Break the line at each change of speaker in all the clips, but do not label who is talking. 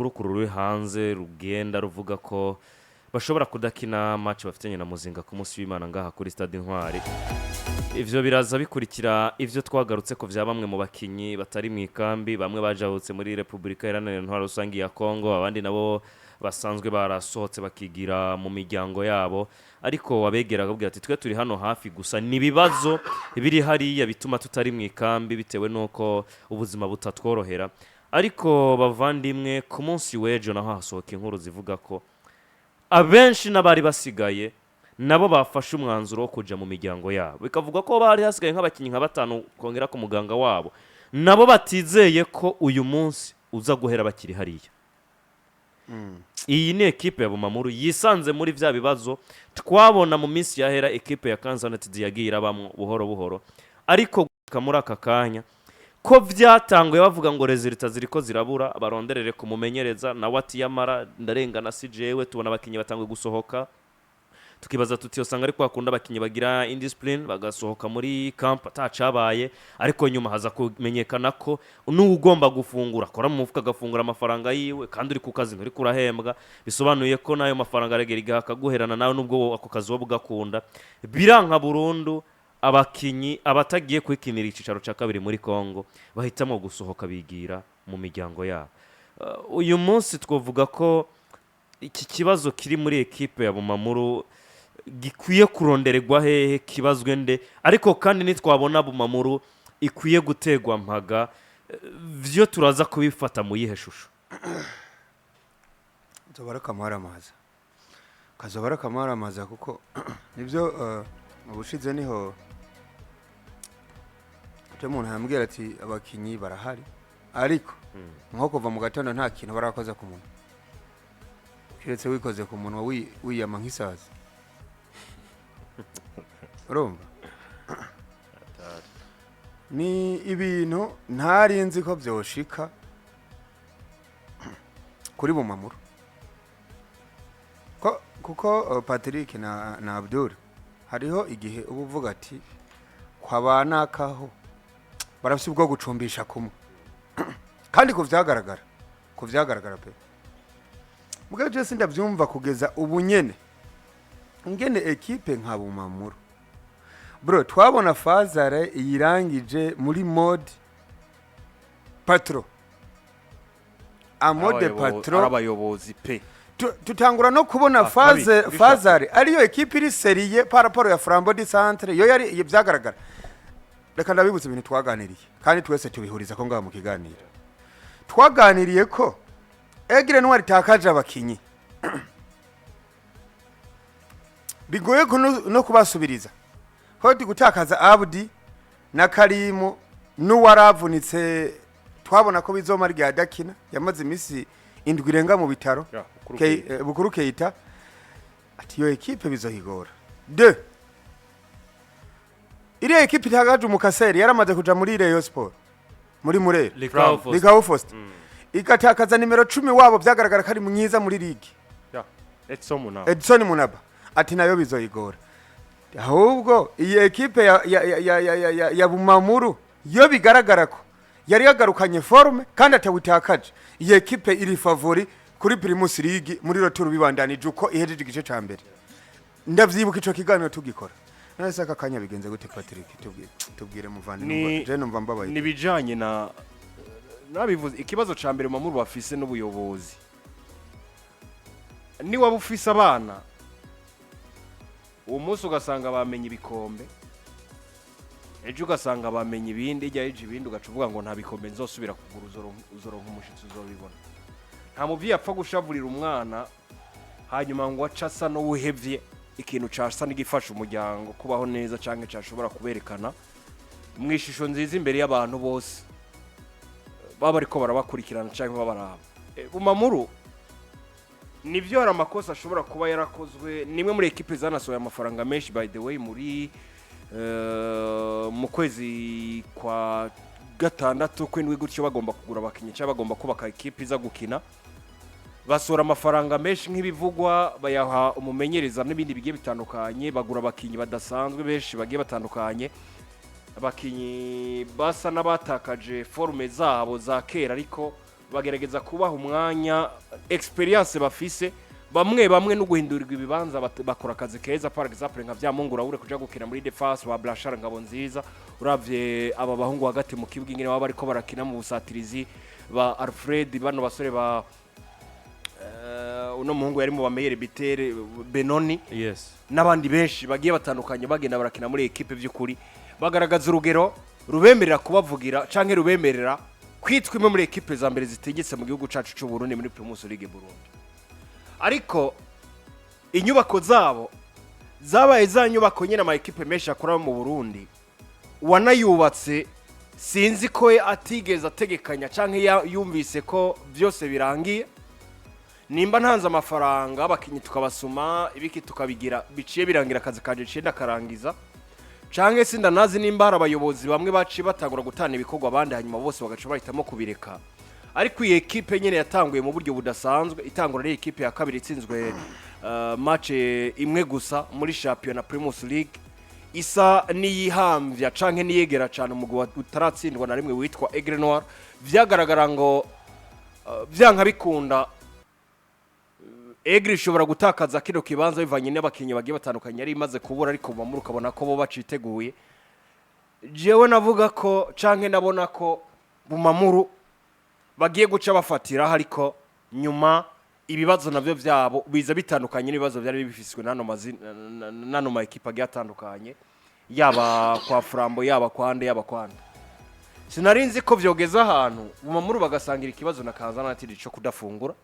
urukuru ruri hanze rugenda ruvuga ko bashobora kudakina match bafitanye na Muzinga ku munsi w'Imana ngaha kuri Stade Intwari. Ivyo biraza bikurikira ivyo twagarutse ko vya bamwe mu bakinyi batari mu ikambi, bamwe bajahutse muri Republika Iharanira Intwaro Rusangi ya Kongo, abandi nabo basanzwe barasohotse bakigira mu miryango yabo, ariko wabegera akabwira ati twe turi hano hafi gusa nibibazo biri hariya bituma tutari mu ikambi bitewe nuko ubuzima butatworohera. Ariko bavandimwe ku munsi w'ejo naho hasohoka inkuru zivuga ko abenshi n'abari basigaye nabo bafashe umwanzuro wo kuja mu miryango yabo, bikavuga ko bari hasigaye nk'abakinyi nka batanu kongera ku muganga wabo, nabo batizeye ko uyu munsi uza guhera bakiri hariya. Iyi ni ekipe ya Bumamuru yisanze muri vya bibazo twabona mu minsi yahera ekipe ya Kansas United yagiye irabamwo buhoro buhoro, ariko muri aka kanya ko vyatanguye bavuga ngo resultat ziriko zirabura, baronderere kumumenyereza nawe ati yamara ndarengana si jewe, tubona abakinyi batanguye gusohoka, tukibaza tuti yosanga ariko akunda abakinyi bagira indiscipline bagasohoka muri camp atacabaye, ariko nyuma haza kumenyekana ko n'ugomba gufungura akora mu mufuka agafungura amafaranga yiwe kandi uri ku kazi nturi kurahembwa, bisobanuye ko nayo mafaranga aregera akaguherana nawe nubwo ako kazi wowe ugakunda. Biranka burundu abakinyi abatagiye kwikinira icicaro ca kabiri muri Kongo bahitamo gusohoka bigira mu miryango yabo. Uyu munsi twovuga ko iki kibazo kiri muri ekipe ya Bumamuru gikwiye kurondererwa hehe, kibazwe nde, ariko kandi nitwabona Bumamuru ikwiye gutegwa mpaga, vyo turaza kubifata mu yihe shusho.
Nzobaraka maramaza kuko nivyo mu bushize niho umuntu yambwira ati abakinyi barahari, ariko nko kuva mu gatondo nta kintu barakoza ku muntu kiretse wikoze ku muntu wiyama nk'isazi. Urumva ni ibintu ntari nzi ko byoshika kuri Bumamuru kuko Patrick na Abdul hariho igihe ubu uvuga ati kwabanakaho barafite ubwo gucumbisha kumwe kandi kuvyagaragara pe mugabo je sindavyumva kugeza ubu nyene ngene ekipe nka Bumamuru bro, twabona Fazare yirangije muri mode patro amode patro
arabayobozi pe
tutangura no kubona Fazare ariyo ekipe iri seriye par rapport ya Flambeau du Centre yo yari byagaragara. Reka ndabibutse ibintu twaganiriye kandi twese tubihuriza ko ngaha mu kiganiro twaganiriye ko Egre Noir takaje abakinyi bigoye no kubasubiriza hodi gutakaza Abdi na Karimu n'uwaravunitse twabona ko bizomara rya dakina yamaze imisi indwi irenga mu bitaro Bukuru Keita ati yo ekipe bizohigora de iri ekipe itagaje umukaseri yaramaze kuja muri Rayon Sport muri Murere Ligao First ikatakaza nimero 10 wabo byagaragara kari mwiza muri ligue Edson Munaba ati nayo bizohigora. Ahubwo iyi ekipe ya Bumamuru yo bigaragara ko yari yagarukanye forme kandi atawitakaje. Iyi ekipe iri favori kuri Primus League muri roturu bibandanije uko ihejeje igice ca mbere. Ndavyibuka ico kiganiro tugikora. Nase aka kanya bigenze gute Patrick, tubwire muvandi je numva mbabaye.
Nibijanye nabivuze ikibazo ca mbere Bumamuru bafise n'ubuyobozi. Ni wabufise abana uwo munsi ugasanga bamenye ibikombe, ejo ugasanga bamenye ibindi, ijya ibindi ugacuvuga ngo nta bikombe nzosubira kugura uzoronka umushitsi uzobibona. Nta muvyi yapfa gushavurira umwana hanyuma ngo acasa no wuhevye ikintu casa n'igifasha umuryango kubaho neza canke cashobora kuberekana mwishisho nziza imbere y'abantu bose baba ariko barabakurikirana canke babaraba. Bumamuru nivyo hari amakosa ashobora kuba yarakozwe, nimwe muri ekipe zanasohoye amafaranga menshi by the way muri mu kwezi kwa gatandatu kw'indwi gutyo bagomba kugura abakinyi cyangwa bagomba kubaka ekipe iza gukina, basora amafaranga menshi nk'ibivugwa bayaha umumenyereza n'ibindi bigiye bitandukanye, bagura abakinyi badasanzwe benshi bagiye batandukanye, abakinyi basa n'abatakaje forme zabo za kera ariko bagerageza kubaha umwanya experience bafise bamwe no guhindurirwa ibibanza bakora akazi keza par exemple nka vya Mungura ure kuja gukina muri defense wa Blachard ngabo nziza uravye aba bahungu hagati mu kibuga ingene baba bariko barakina mu busatirizi ba Alfred bano basore ba uno muhungu yari mu bameyere bitere Benoni
yes
n'abandi benshi bagiye batandukanye bagenda barakina muri equipe by'ukuri bagaragaza urugero rubemerera kubavugira canke rubemerera kwitwa imwe muri equipe za mbere zitegetse mu gihugu cacu cy'u Burundi muri Primus League Burundi ariko inyubako zabo zabaye za nyubako nyene ama equipe menshi akora mu Burundi wanayubatse sinzi ko atigeze ategekanya canke yumvise ko byose birangiye nimba ntanze amafaranga abakinyi tukabasuma ibiki tukabigira biciye birangira akazi kanje cenda karangiza canke sinda nazi nimba hari abayobozi bamwe baci batangura gutana ibikorwa abandi hanyuma bose bagaca bahitamo kubireka ariko iyi equipe nyene yatanguye mu buryo budasanzwe itangura ari equipe ya kabiri itsinzwe match imwe gusa muri championnat Primus League isa niyihamvya canke niyegera cyane umugwi utaratsindwa na rimwe witwa Aigle Noir vyagaragara ngo vyanka bikunda Aigle ishobora gutakaza kino kibanza bivanye n'abakinyi bagiye batandukanye yari imaze kubura ariko Bumamuru ukabona ko bo baciteguye jewe navuga ko canke nabona ko Bumamuru bagiye guca bafatira ariko nyuma ibibazo navyo vyabo biza bitandukanye n'ibibazo byari bifiswe nano ma equipe agiye atandukanye yaba kwa Frambo yaba kwande yaba kwande sinarinzi ko vyogeza ahantu Bumamuru bagasangira ikibazo na Kanza natiri cyo kudafungura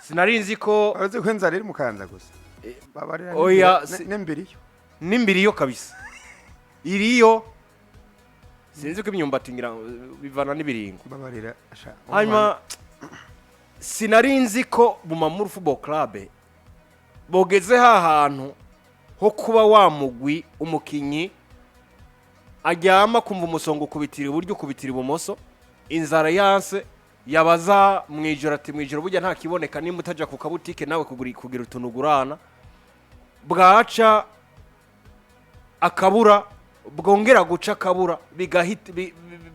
sinarinzi ko
azi ko inzara iri mu Kanza gusa babarira
oya nimbiriyo kabisa iriyo sinzi ko imyumbati ngira bivana n'ibiringo
babarira Ashaka
hanyuma sinarinzi ko Bumamuru Football Club bogeze ahantu ho kuba wamugwi umukinyi ajyama kumva umusongo kubitira iburyo kubitira ibumoso inzara yanse yabaza mwijoro ati mwijoro burya nta kiboneka nimba utaja ku kabutike nawe kugira utunugurana bwaca akabura bwongera guca akabura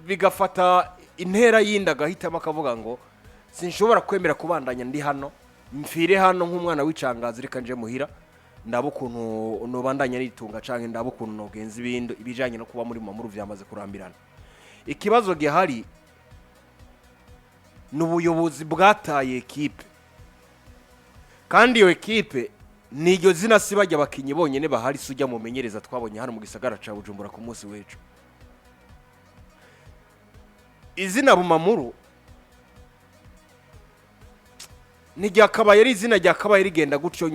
bigafata intera yinda gahitamo akavuga ngo sinshobora kwemera kubandanya ndi hano mfire hano nk'umwana w'icangazi reka nje muhira ndabo kuntu nobandanya nitunga canke ndabo kuntu nogenza ibindi ibijanye no kuba muri Bumamuru vyamaze kurambirana ikibazo gihari n'ubuyobozi bwataye equipe kandi iyo equipe niryo zina sibajya abakinyi bonyene bahari sujya mu menyereza twabonye hano mu gisagara ca Bujumbura ku munsi w'ejo izina Bumamuru nijyakabaye ari izina ryakabaye rigenda gutyo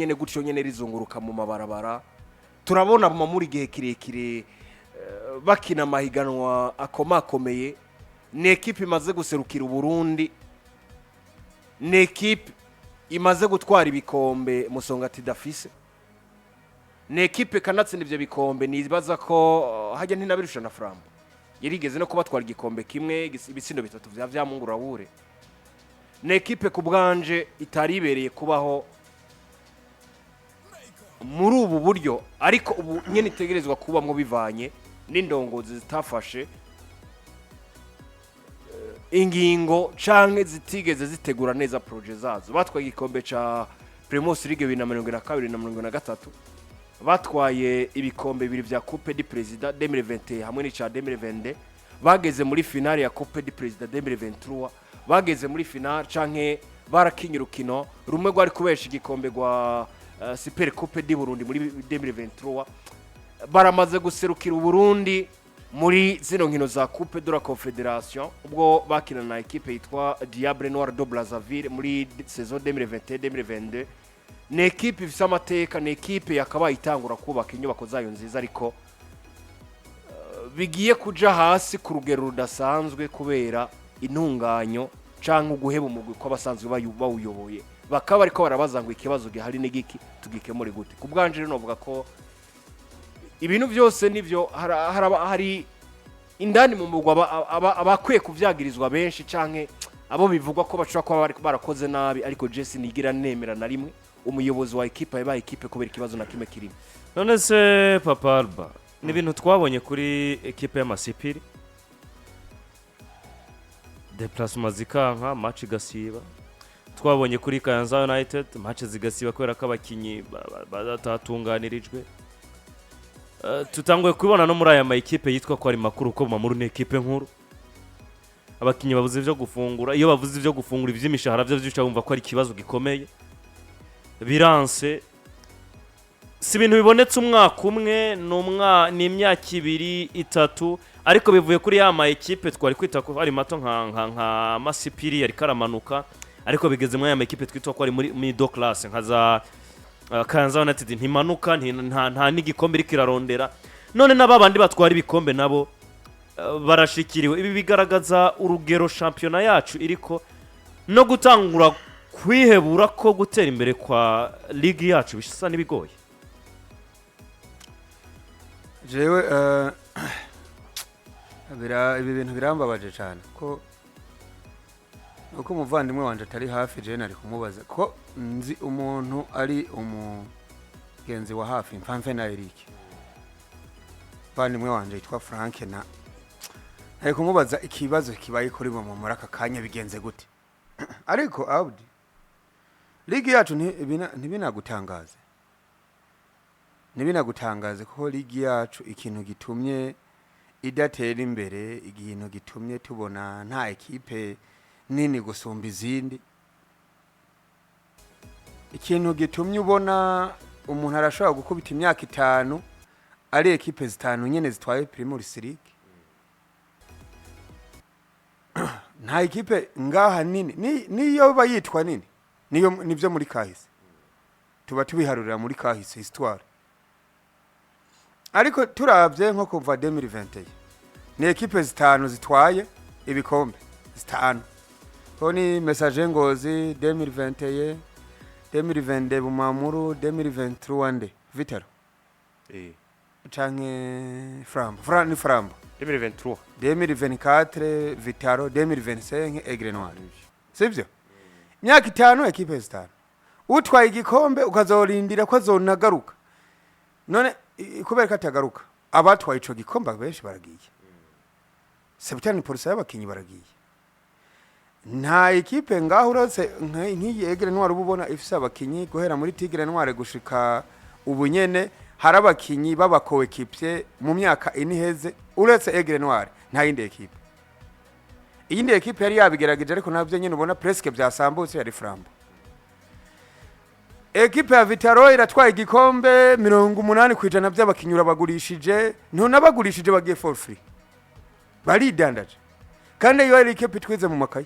nyene rizunguruka mu mabarabara turabona Bumamuru igihe kirekire bakina amahiganwa akomakomeye ni equipe imaze guserukira Burundi ni equipe imaze gutwara ibikombe musongati dafise ni equipe kanatsinda ivyo bikombe nibaza ko hajya ntinabirusha na Frambo yarigeze no kubatwara igikombe kimwe ibitsindo bitatu vya Mungura wure ni equipe ku bwanje itaribereye kubaho muri ubu buryo ariko ubu nyene itegerezwa kubamwo bivanye n'indongozi zitafashe ingingo canke zitigeze zitegura neza projet zazo batwaye igikombe ca Primus League 2022 na 2023 batwaye ibikombe bibiri vya Coupe du Président 2021 hamwe n'ica 2022 bageze muri finale ya Coupe du Président 2023 bageze muri finale canke barakinyira urukino rumwe rwari kubesha igikombe gwa Super Coupe du Burundi muri 2023 baramaze guserukira Burundi muri zino nkino za Coupe de la Confédération ubwo bakina na equipe yitwa Diable Noir de Brazzaville muri saison 2021-2022 ni equipe ifite amateka ni equipe yakabaye itangura kubaka inyubako zayo nziza ariko bigiye kuja hasi ku rugero rudasanzwe kubera intunganyo canke uguheba umugwi ko abasanzwe bawuyoboye bakaba ariko barabaza ngo ikibazo gihari n'igiki tugikemure gute ku bwanje rero novuga ko ibintu byose nivyo hari indani mu mugwa abakwiye kuvyagirizwa benshi canke abo bivugwa ko bashobora kuba bari barakoze nabi ariko Jesse nigira nemera na rimwe umuyobozi wa equipe yabaye equipe kubera ikibazo na kimwe kirimo
none se Papa Alba ni ibintu twabonye kuri equipe y'amasipiri déplacement zikanka match igasiba twabonye kuri Kayanza United match zigasiba kubera ko abakinyi batatunganirijwe tutanguye kubona no muri aya ma equipe yitwa ko ari makuru ko Bumamuru ne equipe nkuru abakinyi bavuze ivyo gufungura iyo bavuze ivyo gufungura ivy'imishahara byo byuca bumva ko ari kibazo gikomeye biranse si ibintu bibonetse umwaka umwe ni imyaka 2-3 ariko bivuye kuri ya ma equipe twari kwita ko ari mato nka Masipiri yari karamanuka ariko bigeze muri ya ma equipe twitwa ko ari muri middle class nka za Kayanza United ntimanuka nta n'igikombe rikirarondera none n'ababandi batwara ibikombe nabo barashikiriwe ibi bigaragaza urugero championnat yacu iriko no gutangura kwihebura ko gutera imbere kwa ligue yacu bishisa nibigoye
jewe ibi bintu birambabaje cyane ko uko umuvandimwe wanje atari hafi je nari kumubaza ko nzi umuntu ari umugenzi wa hafi Mfamfe na Eric umuvandimwe wanje yitwa Frank na ari kumubaza ikibazo kibaye kuri bo muri aka kanya bigenze gute ariko Abdi ligue yacu ntibinagutangaze ko ligue yacu ikintu gitumye idatera imbere ikintu gitumye tubona nta equipe nini gusumba izindi ikintu gitumye ubona umuntu arashobora gukubita imyaka 5 ari equipe 5 nyene zitwaye Premier League nta equipe ngaha nini niyo bayitwa nini niyo nivyo muri kahise tuba tubiharurira muri kahise histoire ariko turavye nko kuva 2020 ni equipe 5 zitwaye ibikombe 5 Koni message ngozi 2021 2022 Bumamuru 2023 ande Vitaro canke Frambo 2024 Vitaro 2025 Aigle Noir sivyo myaka 5 equipe 5 utwaye igikombe ukazorindira ko azonagaruka none kubera katagaruka abatwaye ico gikombe benshi baragiye 70% y'abakinyi baragiye nta equipe ngaho urose nk'iyi Aigle Noir ububona ifise abakinyi guhera muri Tigre Noir gushika ubunyene hari abakinyi b'abakoequipier mu myaka iniheze uretse Aigle Noir nta yindi equipe iyindi equipe yari yabigerageje ariko navyo nyine ubona presque byasambutse yari Frambo equipe ya Vitaro iratwaye igikombe 80% by'abakinyura bagurishije nabagurishije bagiye for free bari dandaje kandi iyo ari equipe twize mu makayi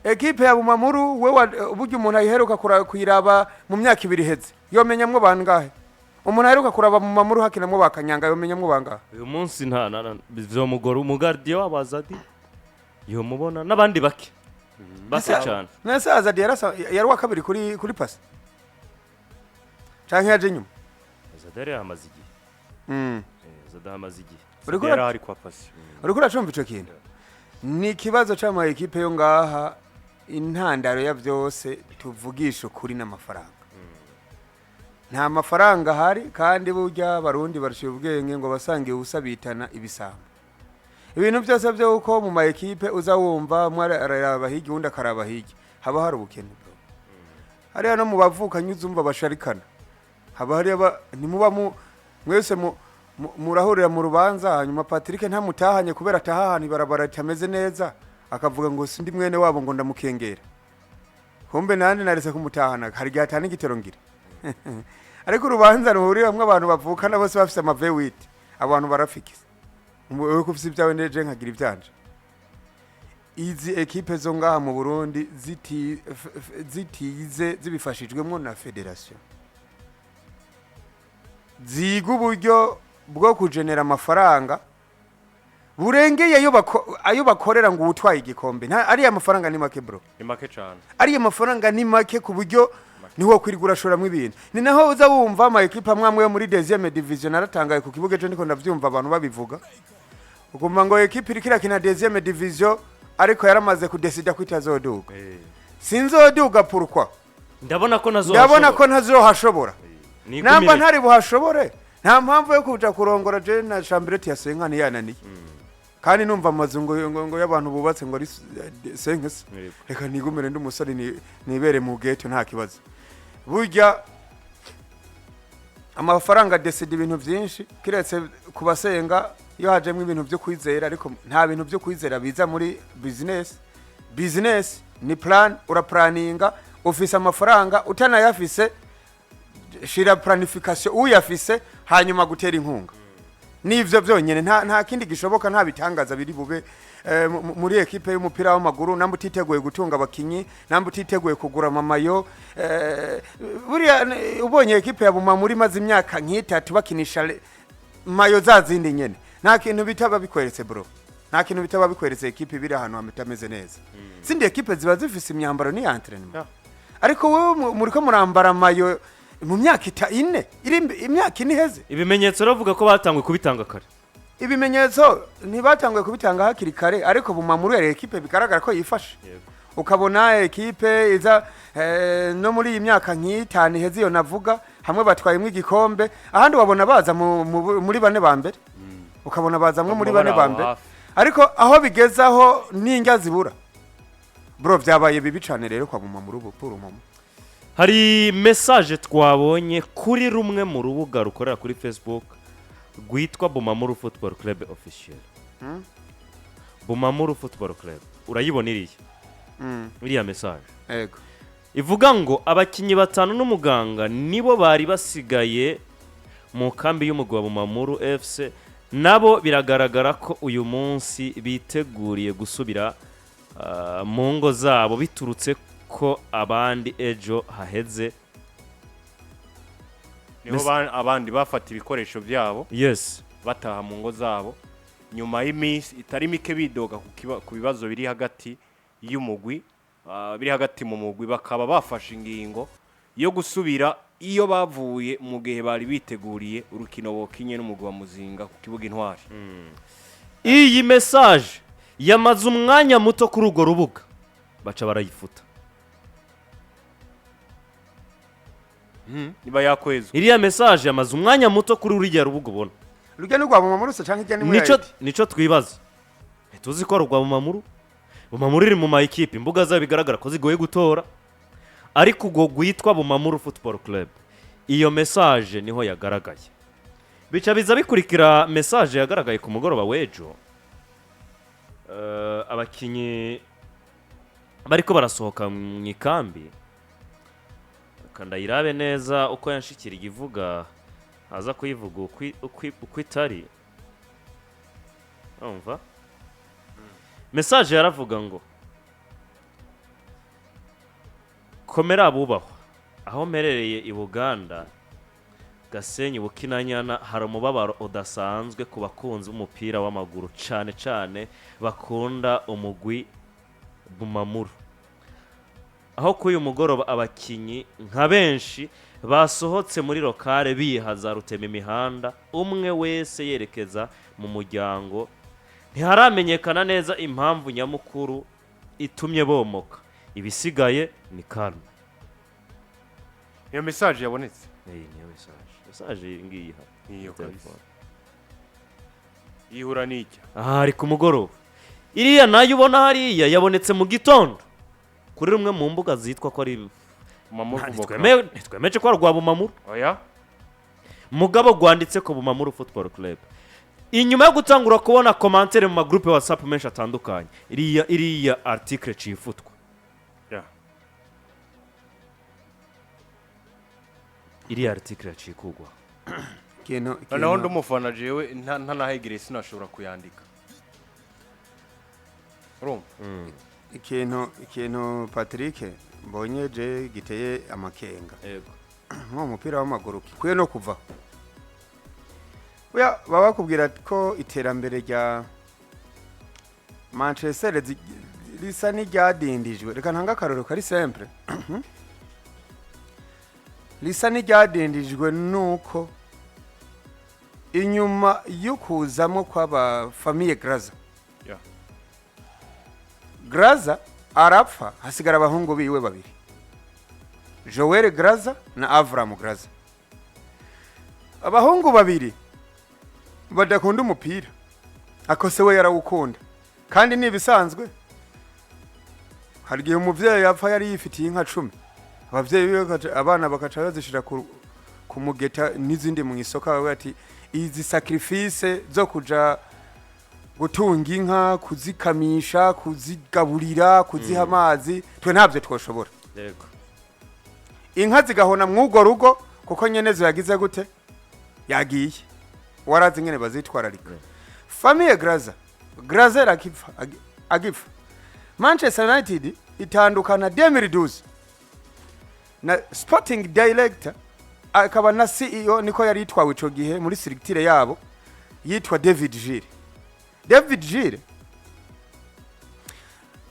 equipe ya Bumamuru we uburyo umuntu ayiheruka kuyiraba mu myaka 2 iheze yomenyamwe bangahe umuntu aheruka kuraba mu Bumamuru hakinamwe bakanyanga yomenyamwe bangahe
uyu munsi nta bizomugora umugardiye w'abazadi yo mubona nabandi bake basa cyane
nese Azadi yari wa kabiri kuri pass canke yaje nyuma
Azadi yamaze igihe Azadi yamaze igihe
yari ari kwa pass
uriko uracumva ico kintu ni kibazo c'ama equipe yo ngaha intandaro ya byose tuvugisha kuri n'amafaranga nta mafaranga hari kandi burya barundi barushiye ubwenge ngo basangiye ubusabitana ibisamba ibintu byose byo uko mu ma equipe uza wumva mwari araba higi undi akaraba higi haba hari ubukene bro hari no mu bavukanye uzumva basharikana haba hari nimuba mwese murahurira mu rubanza hanyuma Patrick ntamutahanye kubera atahahani barabara tameze neza akavuga ngo sindi mwene wabo ngo ndamukengera kumbe nandi narese kumutahana hari gatana igitero ngira ariko urubanza ruhuriramwe abantu bavukana bose bafise amavewiti abantu barafikisa wewe kufise ibyawe neje nkagira ibyanje izi equipe zo ngaha mu Burundi zitize zibifashijwemo na federation ziga uburyo bwo kugenera amafaranga burengeye ayo bakorera ngo utwaye igikombe ari amafaranga ni make bro
ni make cyane
ari amafaranga ni make ku buryo niho kwirigura shoramwe ibintu ni naho uza wumva ama equipe amwe muri deuxième division aratangaye ku kibuga cyo ndiko ndavyumva abantu babivuga ugomba ngo equipe irikira kina deuxième division ariko yaramaze kudesida kwitazoduga sinzoduga pourquoi ndabona ko ntazohashobora namba ntari buhashobore nta mpamvu yo kuja kurongora je na chambrette ya senkani yananiye kandi numva amazu ngo y'abantu bubatse ngo ari senkese reka nigumire ndi umusore nibere mu gate nta kibazo burya amafaranga decide ibintu byinshi kiretse kubasenga iyo hajemo ibintu byo kwizera ariko nta bintu byo kwizera biza muri business ni plan uraplaninga office amafaranga utanayafise shira planification uyafise hanyuma gutera inkunga nivyo byonyene nta kindi gishoboka nta bitangaza biri bube muri equipe y'umupira w'amaguru nambu titeguye gutunga abakinyi nambu titeguye kugura mamayo buriya ubonye equipe ya Bumamuru maze imyaka nk'itatu bakinisha mayo zazindi nyene nta kintu bitaba bikweretse bro nta kintu bitaba bikweretse equipe biri ahantu hametameze neza sindi equipe ziba zifise imyambaro ni entraînement ariko wowe muri ko murambara mayo mu myaka ine imyaka ine heze
ibimenyetso ravuga ko batangwe kubitanga kare
ibimenyetso ntibatangwe kubitanga hakiri kare ariko Bumamuru yari equipe bigaragara ko yifashe ukabona equipe iza no muri iyi myaka nk'itanu heze iyo navuga hamwe batwayemo igikombe ahandi wabona baza muri bane ba mbere ukabona bazamwe muri bane ba mbere ariko aho bigezaho n'injya zibura bro byabaye bibi cyane rero kwa Bumamuru bupuru mama
hari message twabonye kuri rumwe mu rubuga rukorera kuri Facebook rwitwa Bumamuru Football Club official Bumamuru Football Club urayibona iriya message
yego
ivuga ngo abakinyi batanu n'umuganga nibo bari basigaye mu kambi y'umugwa Bumamuru FC nabo biragaragara ko uyu munsi biteguriye gusubira mu ngo zabo biturutse ko abandi ejo haheze
niho abandi bafata ibikoresho byabo bataha mu ngo zabo nyuma y'iminsi itari mike bidoga ku bibazo biri hagati y'umugwi biri hagati mu mugwi bakaba bafashe ingingo yo gusubira iyo bavuye mu gihe bari biteguriye urukino bokinye n'umugwi wa Muzinga ku kibuga Intwari
iyi message yamaze umwanya muto kuri urwo rubuga baca barayifuta
niba yakwezwe
iriya message yamaze umwanya muto kuri uriya rubuga ubona
rujya no kwa Bumamuru se canke ijya ni muri
nico twibaza tuzi ko rugwa Bumamuru iri mu ma equipe imbuga za bigaragara ko zigoye gutora ariko ugo gwitwa Bumamuru Football Club iyo message niho yagaragaye bica biza bikurikira message yagaragaye ku mugoroba wejo abakinyi bariko barasohoka mu ikambi kanda irabe neza uko yanshikira igivuga aza kuyivuga uko itari umva message yaravuga ngo komera abubahwa aho merereye i Buganda Gasenyi Bukinanyana hari umubabaro udasanzwe ku bakunzi b'umupira w'amaguru cane bakunda umugwi Bumamuru aho kuyu mugoroba abakinyi nka benshi basohotse muri lokale bihaza rutema imihanda umwe wese yerekeza mu muryango ntiharamenyekana neza impamvu nyamukuru itumye bomoka ibisigaye ni kalma
iyo message yabonetse
niyo message ngiyi
iyo ihura n'icya
ari ku mugoroba iriya nayo ubona hariya yabonetse mu gitondo kuri rumwe mu mbuga zitwa ko ari twemeje ko rwa Bumamuru
oya
mugabo gwanditse ko Bumamuru Football Club inyuma yo gutangura kubona commentaire mu magroupe ya WhatsApp menshi atandukanye iriya article cifutwa iriya article yacikugwa
naho ndumufana jewe ntanahegere sinashobora kuyandika urumva
ikintu Patrick mbonye je giteye amakenga
yego
nko umupira w'amaguru kikuye no kuva oya baba kubwira ko iterambere rya Manchester risa n'iryadindijwe reka ntanga akaroro kari simple risa n'iryadindijwe nuko inyuma y'ukuzamo kw'aba famille Graza arapfa hasigara abahungu biwe babiri Joel Graza na Avram Graza abahungu babiri badakunda umupira akose we yarawukunda kandi nibisanzwe hari igihe umuvyeyi yapfa yari yifitiye inka 10 abavyeyi biwe abana bakaca bazishira ku mugeta n'izindi mu isoko bavuga ati izi sacrifice zo kuja gutunga inka kuzikamisha kuzigaburira kuziha amazi twe ntabyo twoshobora
yego
inka zigahona mwugo rugo kuko nyenezo yagize gute yagiye warazi ngene bazitwararika famille Grazer agipfa Manchester United itandukana 2012 na sporting director akaba na CEO niko yari yitwawe ico gihe muri structure yabo yitwa David Gilles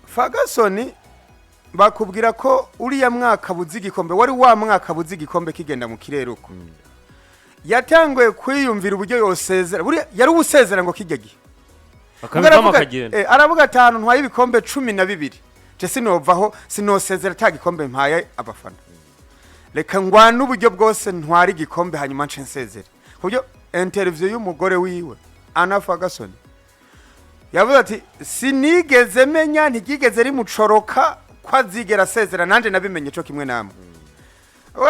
Ferguson bakubwira ko uriya mwaka buzigikombe wari wa mwaka buzigikombe kigenda mu kireruko yatanguye kwiyumvira uburyo yosezera buri yari ubusezera ngo kijyagiye aravuga atanu ntwaye ibikombe 12 je sinovaho sinosezera tagikombe mpaye abafana reka ngwana uburyo bwose ntwari igikombe hanyuma nce nsezera kubyo interview y'umugore wiwe Anna Ferguson yavuze ati sinigeze menya ntigigeze rimucoroka kwazigera sezera nanje nabimenye cyo kimwe namwe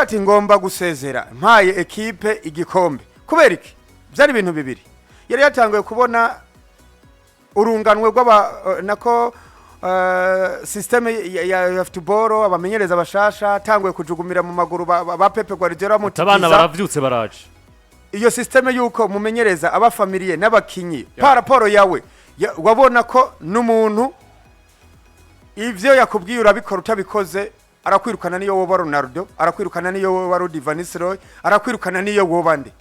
ati ngomba gusezera mpaye equipe igikombe kubera iki byari ibintu bibiri yari yatanguye kubona urunganwe rw'aba nako system ya football abamenyereza bashasha tanguye kujugumira mu maguru ba Pepe Guardiola mutiza
abana baravyutse baraje
iyo system yuko mumenyereza aba familie n'abakinyi paraporo yawe wabona ko n'umuntu ivyo yakubwiye urabikora utabikoze arakwirukana niyo woba Ronaldo arakwirukana niyo woba Rudi Van Nistelrooy arakwirukana niyo woba nde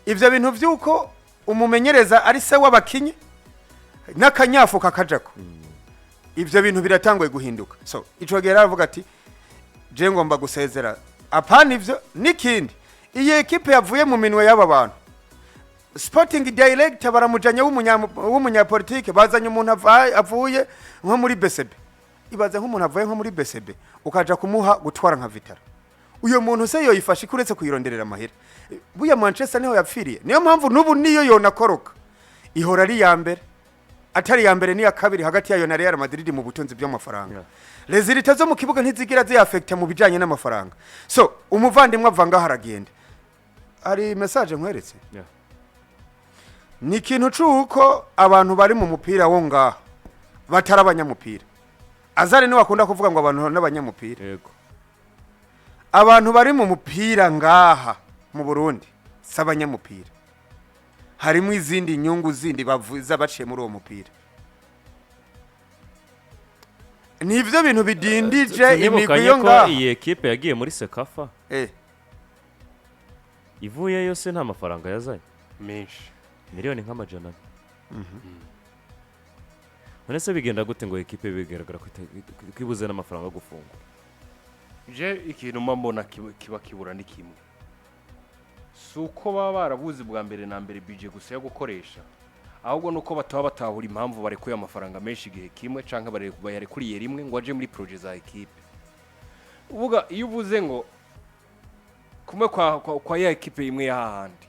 ivyo bintu vyuko umumenyereza ari se w'abakinyi n'akanyafu kakajako ivyo bintu biratangwe guhinduka so ico gera aravuga ati je ngomba gusezera apana ivyo nikindi iyi equipe yavuye mu minwe y'aba bantu sporting director baramujanye w'umunyapolitike bazanye umuntu avuye nko muri BCB ibaze nk'umuntu avuye nko muri BCB ukaja kumuha gutwara nka Vitara uyo muntu se yoyifashe kuretse kuyironderera amahera buya Manchester niho yapfiriye niyo mpamvu nubu niyo yonakoroka ihora ari ya mbere atari ya mbere ni ya kabiri hagati yayo na Real Madrid mu butunzi by'amafaranga resultats zo mu kibuga ntizigira zi affect mu bijanye n'amafaranga so umuvandimwe avanga haragenda ari message nkweretse ni kintu cuko abantu bari mu mupira wo ngaha batarabanyamupira azare ni wakunda kuvuga ngo abantu n'abanyamupira
yego
abantu bari mu mupira ngaha mu Burundi sabanyamupira harimo izindi nyungu zindi bavuza baciye muri uwo mupira nivyo bintu bidindije imigwi yo ngaha
iyi equipe yagiye muri Sekafa ivuye yose nta mafaranga yazanye
menshi
miliyoni nk'amajana none se bigenda gute ngo equipe bigaragara kwibuze n'amafaranga gufungura
je ikintu mbona kiba kibura ni kimwe suko baba barabuze bwa mbere na mbere budget gusa yo gukoresha ahubwo nuko batahura impamvu barekuye amafaranga menshi gihe kimwe canka barekuriye rimwe ngo aje muri projet za equipe uvuga iyo uvuze ngo kumwe kwa ya equipe imwe yahandi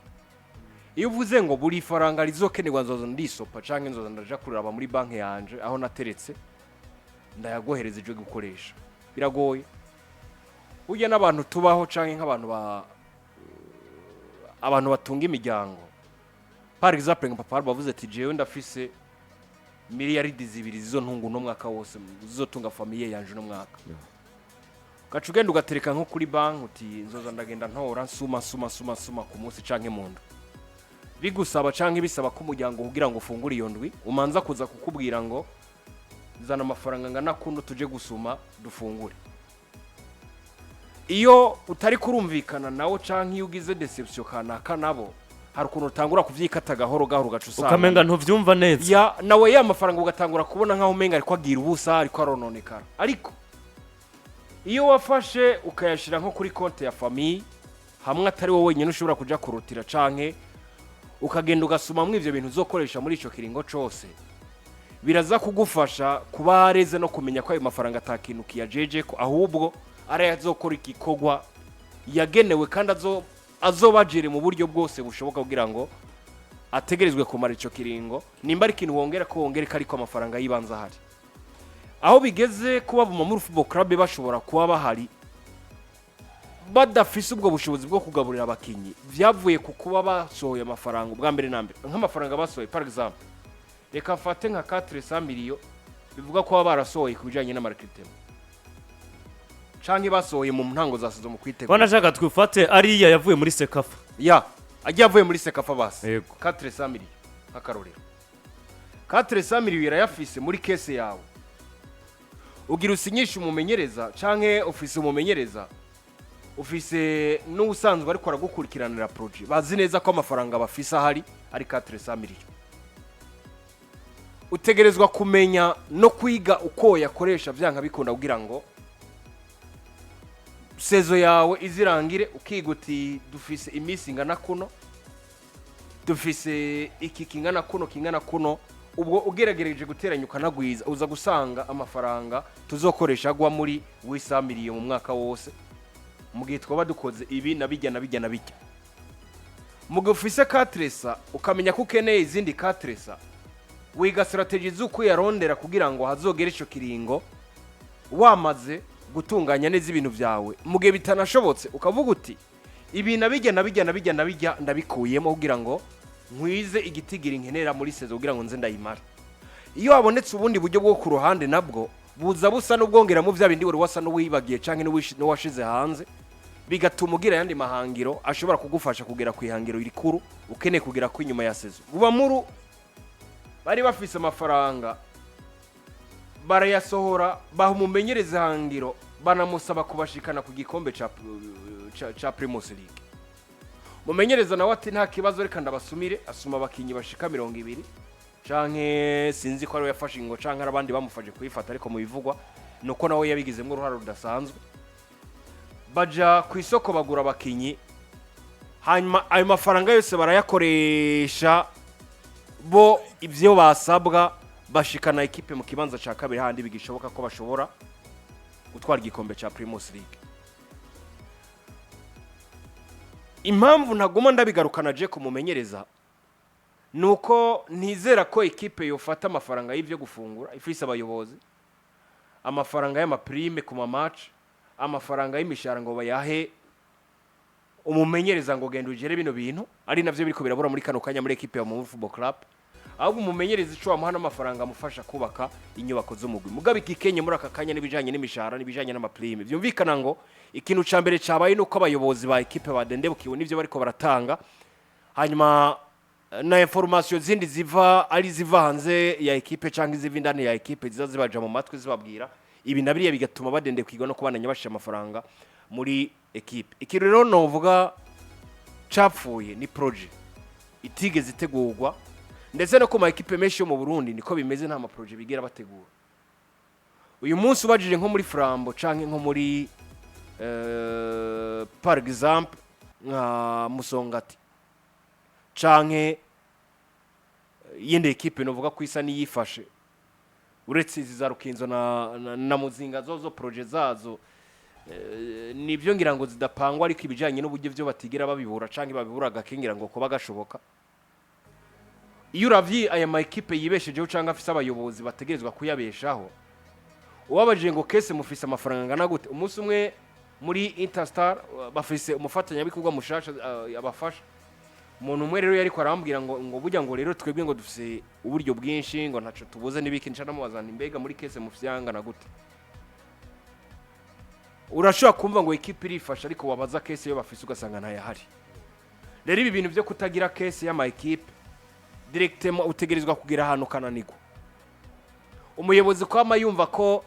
iyo uvuze ngo buri faranga rizokenerwa nzoza ndisopa canke nzoza ndaja kuraba muri banki yanje aho nateretse ndayagohereza je gukoresha biragoye ujya n'abantu tubaho canke nk'abantu abantu batunga imiryango par exemple papa bavuze ati jewe ndafise miliyaridi 2 zizo ntungu no mwaka wose zizotunga famille yanje no mwaka gacu genda ugatereka nko kuri banki uti nzoza ndagenda ntora suma ku munsi canke mundu bigusaba canke bisaba ko umuryango kugira ngo ufungure iyo ndwi umanza kuza kukubwira ngo zana amafaranga ngana kuno tuje gusuma dufungure iyo utari kurumvikana nawo canke iyo ugize deception kanaka nabo hari ukuntu utangura kuvyikata gahoro gacu usanga
ukamenga ntuvyumva neza
ya nawe ya mafaranga ugatangura kubona nkaho umenga ariko agira ubusa ariko arononekara ariko iyo wafashe ukayashira nko kuri konti ya famille hamwe atari wowe wenyine ushobora kuja kurutira canke ukagenda ugasuma mu ivyo bintu uzokoresha muri ico kiringo cose biraza kugufasha kuba hareze no kumenya ko ayo mafaranga atakintu kiyajeje ko ahubwo ari azokora ikikogwa yagenewe kandi azobajire mu buryo bwose bushoboka kugira ngo ategerezwe kumara ico kiringo nimba ari ikintu wongera ko wongereka ariko amafaranga yibanza ahari aho bigeze kuba Bumamuru Football Club bashobora kuba bahari badafise ubwo bushobozi bwo kugaburira abakinyi vyavuye ku kuba basohoye amafaranga ubwa mbere na mbere nk'amafaranga basohoye par exemple reka fate nka 400 millions bivuga ko barasohoye kubijanye na marketing canke basohoye mu ntango zasizo mu kwitega
bana shaka twifate ariya yavuye muri Sekafa
agiye avuye muri Sekafa basi
Yego.
400 millions akarorero 400 millions yarayafise muri kese yawe ugira usinyisha umumenyereza canke office umumenyereza office n'ubusanzwe ariko aragukurikiranira project bazi neza ko amafaranga bafise ahari ari 400 millions utegerezwa kumenya no kwiga uko yakoresha vyanka bikunda kugira ngo sezo yawe izirangire ukiguti dufise imisi ngana kuno dufise iki kingana kuno ubwo ugeragereje guteranya ukanagwiza uza gusanga amafaranga tuzokoresha agwa muri 800 millions mu mwaka wose mugihe twaba dukoze ibi nabijya mugihe ufise 400 ukamenya ko ukeneye izindi 400 wiga strategy zuko yarondera kugira ngo hazogere ico kiringo wamaze gutunganya neza ibintu vyawe mugihe bitanashobotse ukavuga uti ibi nabijya ndabikuyemo kugira ngo nkwize igitigira inkenera muri sezo kugira ngo nze ndayimara iyo wabonetse ubundi buryo bwo ku ruhande nabwo buza busa n'ubwongera mu vya bindi wari wasa n'uwibagiye canke n'uwashize hanze bigatuma ugira yandi mahangiro ashobora kugufasha kugera ku ihangiro irikuru ukeneye kugera ku inyuma ya sezo Bumamuru bari bafise amafaranga barayasohora bahumumenyereza hangiro banamusaba kubashikana ku gikombe ca Primus League mumenyereza nawe ati nta kibazo reka ndabasumire asuma abakinyi bashika 200 canke sinzi ko ari yafashe ngo canke arabandi bamufashe kuyifata ariko mu bivugwa nuko nawe yabigizemo uruhara rudasanzwe baja ku isoko bagura abakinyi hanyuma ayo mafaranga yose barayakoresha bo ivyo basabwa bashikana ekipe mu kibanza ca kabiri handi bigishoboka ko bashobora gutwara igikombe ca Primus League impamvu ntaguma ndabigarukana je kumumenyereza nuko ntizera ko ekipe yofata amafaranga y'ivyo gufungura ifise abayobozi amafaranga y'amaprime ku match amafaranga y'imishahara ngo bayahe umumenyereza ngo genda ugere bino bintu ari navyo biriko birabura muri kano kanya muri ekipe ya Bumamuru Football Club ahubwo umumenyereza ico amuha n'amafaranga amufasha kubaka inyubako z'umugwi mugabe ikikenye muri aka kanya n'ibijanye n'imishahara n'ibijanye n'amaprime vyumvikana ngo ikintu ca mbere cabaye nuko abayobozi ba ekipe badendebukiwe n'ivyo bariko baratanga hanyuma na information zindi ziva hanze ya ekipe canke ziva indani ya ekipe zibaja mu matwi zibabwira ibi nabiriye bigatuma badendebukirwa no kubandanya bashira amafaranga muri ekipe iki rero novuga capfuye ni project itigeze itegurwa ndetse no ku ma ekipe menshi yo mu Burundi niko bimeze nta ma project bigera bategura uyu munsi ubajije nko muri Frambo canke nko muri par exemple nka Musongati canke yende ekipe novuga ko isa niyifashe uretse izi za Rukinzo na Muzinga zozo project zazo nibyo ngira ngo zidapangwa ariko ibijanye n'uburyo byo batigera babibura canke babibura gakingira ngo kuba gashoboka iyo uravye aya ma ekipe yibeshejeho canke afise abayobozi bategerezwa kuyabeshaho ubabajije ngo kese mufise amafaranga ngana gute umunsi umwe muri Interstar bafise umufatanya bikorwa mushasha abafasha umuntu umwe rero yari ko arambwira ngo burya ngo rero twebwe ngo dufise uburyo bwinshi ngo ntaco tubuze nibiki ncana mubazana imbega muri kese mufise yangana gute urashobora kumva ngo ekipe irifasha ariko wabaza kese yo bafise ugasanga ntayahari rero ibi bintu byo kutagira kese y'ama ekipe directement utegerezwa kugira ahantu kananirwa umuyobozi kwama yumva ko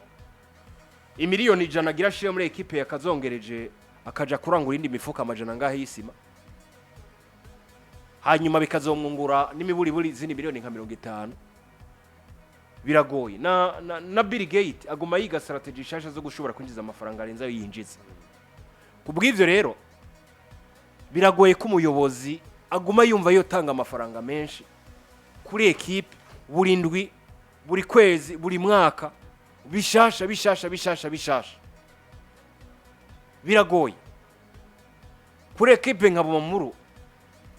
imiliyoni 100 agira shiye muri ekipe yakazongereje akaja kurangura indi mifuka amajana ngahe y'isima hanyuma bikazomwungura n'imiburi zini miliyoni nka 50 biragoye na Bill Gates aguma yiga strategy shasha zo gushobora kwinjiza amafaranga arenza yinjiza kubw'ivyo rero biragoye ko umuyobozi aguma yumva yotanga amafaranga menshi kuri ekipe burindwi buri kwezi buri mwaka bishasha biragoye kuri ekipe nka Bumamuru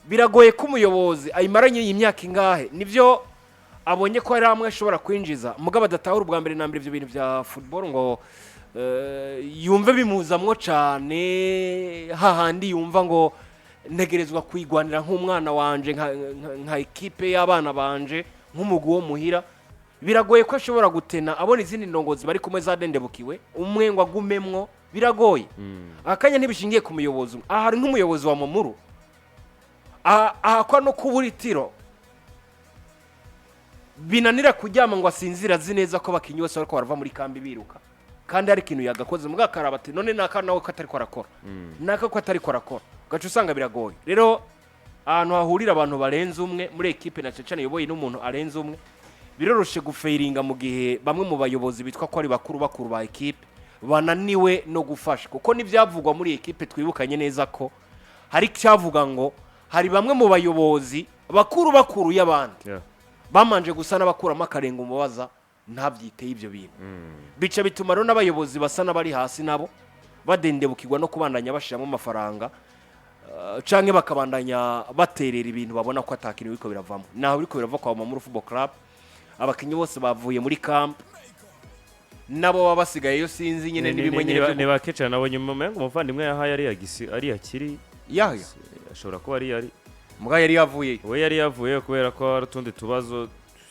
biragoye ko umuyobozi ayimaranye iyi myaka ingahe nivyo abonye ko ari amwe ashobora kwinjiza mugabo adatahura ubwa mbere na mbere ivyo bintu bya football ngo yumve bimuzamwo cyane hahandi yumva ngo ntegerezwa kwigwanira nk'umwana wanje nka equipe y'abana banje nk'umugwi wo muhira biragoye ko ashobora gutena abona izindi ndongozi bari kumwe zadendebukiwe umwe ngo agumemwo biragoye akanya ntibishingiye ku muyobozi aha hari nk'umuyobozi wa Bumamuru aha kwa no kuburitiro binanira kuryama ngo asinzira azi neza ko bakinyi bose bariko barava muri kambi biruka kandi hari ikintu yagakoze mugakaraba ati none naka nawe ko atari ko arakora naka ko atari ko arakora gacu usanga biragoye rero ahantu hahurira abantu barenze umwe muri equipe na cecane yoboye n'umuntu arenze umwe biroroshe gufeiringa mu gihe bamwe mu bayobozi bitwa ko ari bakuru ba equipe bananiwe no gufasha kuko nivyavugwa muri equipe twibukanye neza ko hari cyavuga ngo hari bamwe mu bayobozi bakuru y'abandi bamanje gusa n'abakuramo akarenga umubaza ntabyiteye ibyo bintu bica bituma rero n'abayobozi basa n'abari hasi nabo badendebukirwa no kubandanya bashiramo amafaranga canke bakabandanya baterera ibintu babona ko atakintu biko biravamo naho biko birava kwa Bumamuru Football Club abakinyi bose bavuye muri camp nabo baba basigaye yo sinzi nyene nibimwe
ne bakecana nabo nyuma mengo umuvandimwe yahaye ari yakiri
yahya
ashobora kuba ari
muga yari yavuye
we yari yavuye kubera ko ari tundi tubazo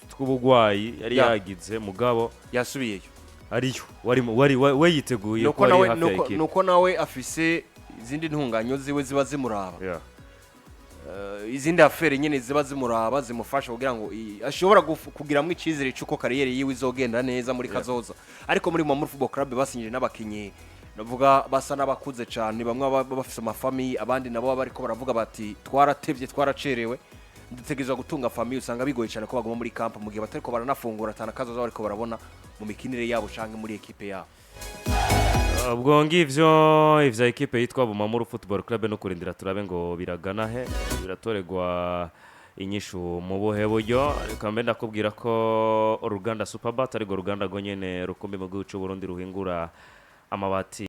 tw'ubugwayi yari yagize mugabo
yasubiyeyo
ariyo we yiteguye ko ari hafi ya equipe
nuko nawe afise izindi ntunganyo ziwe ziba zimuraba izindi afere nyene ziba zimuraba zimufasha kugira ngo ashobora kugiramwe icizere cyuko kariyeri yiwe izogenda neza muri kazoza ariko muri Bumamuru Football Club basinyije n'abakinyi navuga basa n'abakuze cyane bamwe bafise amafami abandi nabo bariko baravuga bati twaratevye twaracerewe dutegerezwa gutunga famille usanga bigoye cyane ko baguma muri camp mu gihe batariko baranafungura tana kazoza bariko barabona mu mikinire yabo canke muri equipe yabo
ubwo ngivyo ivya equipe yitwa Bumamuru Football Club no kurindira turabe ngo biragana he biratoregwa inyishu mu buhe buryo kambe ndakubwira ko uruganda Superbat ari go ruganda go nyene rukombe mu gihugu cy'u Burundi ruhingura amabati